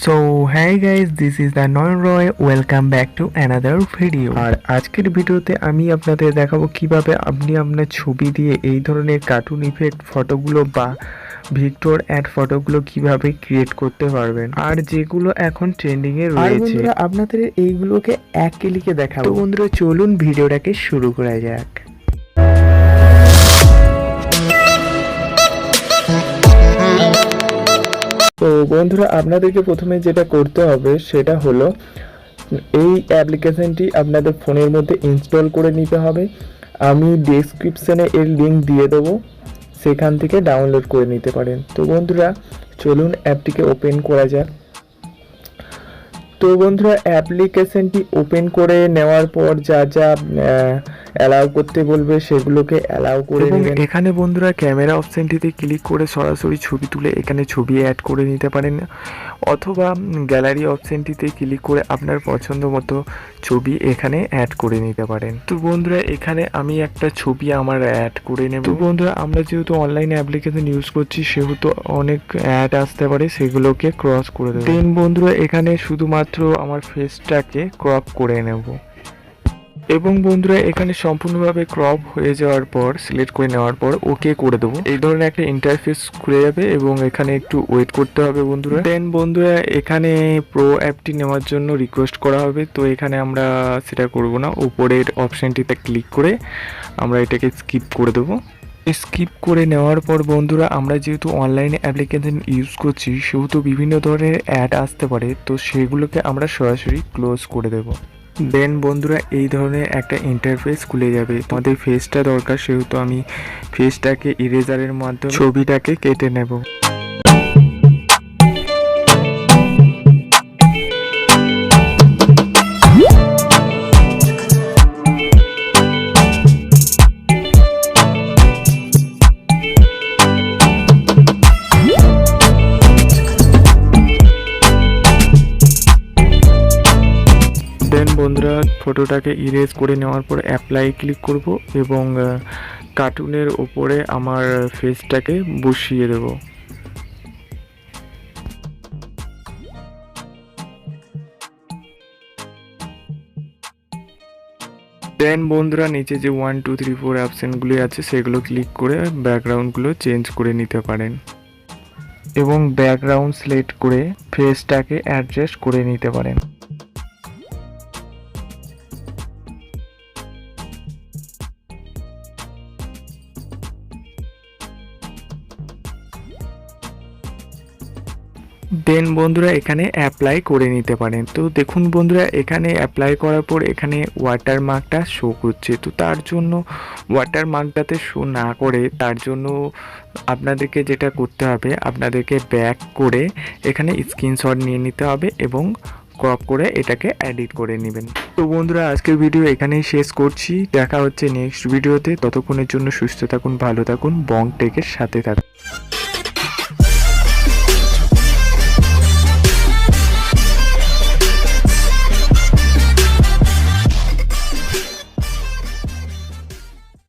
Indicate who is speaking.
Speaker 1: So hey guys, this is the Noyan Roy. Welcome back to another video. আর আজকের ভিডিওতে আমি আপনাদের দেখাবো কিভাবে আপনি আপনার ছবি দিয়ে এই ধরনের কার্টুন ইফেক্ট ফটোগুলো বা ভিক্টর অ্যাড ফটোগুলো কিভাবে ক্রিয়েট করতে পারবেন আর যেগুলো এখন ট্রেন্ডিং এ রয়েছে। আর বন্ধুরা আপনাদের এইগুলোকে এক ক্লিকে দেখাবো। তো বন্ধুরা চলুন ভিডিওটাকে শুরু করা যাক। তো বন্ধুরা আপনাদেরকে প্রথমে যেটা করতে হবে সেটা হলো এই অ্যাপ্লিকেশনটি আপনাদের ফোনের মধ্যে ইনস্টল করে নিতে হবে। আমি ডেসক্রিপশনে এর লিঙ্ক দিয়ে দেবো, সেখান থেকে ডাউনলোড করে নিতে পারেন। তো বন্ধুরা চলুন অ্যাপটিকে ওপেন করা যাক। তো বন্ধুরা অ্যাপ্লিকেশনটি ওপেন করে নেওয়ার পর যা যা অ্যালাউ করতে বলবে সেগুলোকে অ্যালাউ করে নেবেন। এখানে বন্ধুরা ক্যামেরা অপশনটিতে ক্লিক করে সরাসরি ছবি তুলে এখানে ছবি অ্যাড করে নিতে পারেন, অথবা গ্যালারি অপশনটিতে ক্লিক করে আপনার পছন্দ মতো ছবি এখানে অ্যাড করে নিতে পারেন। তো বন্ধুরা এখানে আমি একটা ছবি আমার অ্যাড করে নেব। তো বন্ধুরা আমরা যেহেতু অনলাইন অ্যাপ্লিকেশন ইউজ করছি সেহেতু অনেক অ্যাড আসতে পারে, সেগুলোকে ক্রস করে দেব। দেন বন্ধুরা এখানে শুধুমাত্র আমার ফেসটাকে ক্রপ করে নেব এবং বন্ধুরা এখানে সম্পূর্ণভাবে ক্রপ হয়ে যাওয়ার পর সিলেক্ট করে নেওয়ার পর ওকে করে দেবো। এই ধরনের একটা ইন্টারফেস খুলে যাবে এবং এখানে একটু ওয়েট করতে হবে বন্ধুরা। দেন বন্ধুরা এখানে প্রো অ্যাপটি নেওয়ার জন্য রিকোয়েস্ট করা হবে, তো এখানে আমরা সেটা করব না। উপরের অপশানটিতে ক্লিক করে আমরা এটাকে স্কিপ করে দেবো। স্কিপ করে নেওয়ার পর বন্ধুরা আমরা যেহেতু অনলাইনে অ্যাপ্লিকেশন ইউজ করছি সেহেতু বিভিন্ন ধরনের অ্যাড আসতে পারে, তো সেগুলোকে আমরা সরাসরি ক্লোজ করে দেব। দেন বন্ধুরা এই ধরনের একটা ইন্টারফেস খুলে যাবে। তোমাদের ফেসটা দরকার সেহেতু আমি ফেসটাকে ইরেজারের মাধ্যমে ছবিটাকে কেটে নেব। দেন বন্ধুরা ফটোটাকে ইরেজ করে নেওয়ার পর অ্যাপ্লাই ক্লিক করব এবং কার্টুনের ওপরে আমার ফেসটাকে বসিয়ে দেব। দেন বন্ধুরা নিচে যে 1 2 3 4 অপশানগুলি আছে সেগুলো ক্লিক করে ব্যাকগ্রাউন্ডগুলো চেঞ্জ করে নিতে পারেন এবং ব্যাকগ্রাউন্ড সিলেক্ট করে ফেসটাকে অ্যাডজাস্ট করে নিতে পারেন। দেন বন্ধুরা এখানে অ্যাপ্লাই করে নিতে পারেন। তো দেখুন বন্ধুরা এখানে অ্যাপ্লাই করার পর এখানে ওয়াটারমার্কটা শো করছে, তো তার জন্য ওয়াটারমার্কটাতে শো না করে তার জন্য আপনাদেরকে যেটা করতে হবে আপনাদেরকে ব্যাক করে এখানে স্ক্রিনশট নিয়ে নিতে হবে এবং ক্রপ করে এটাকে এডিট করে নেবেন। তো বন্ধুরা আজকের ভিডিও এখানেই শেষ করছি, দেখা হচ্ছে নেক্সট ভিডিওতে। ততক্ষণের জন্য সুস্থ থাকুন, ভালো থাকুন, বং টেকের সাথে থাকুন।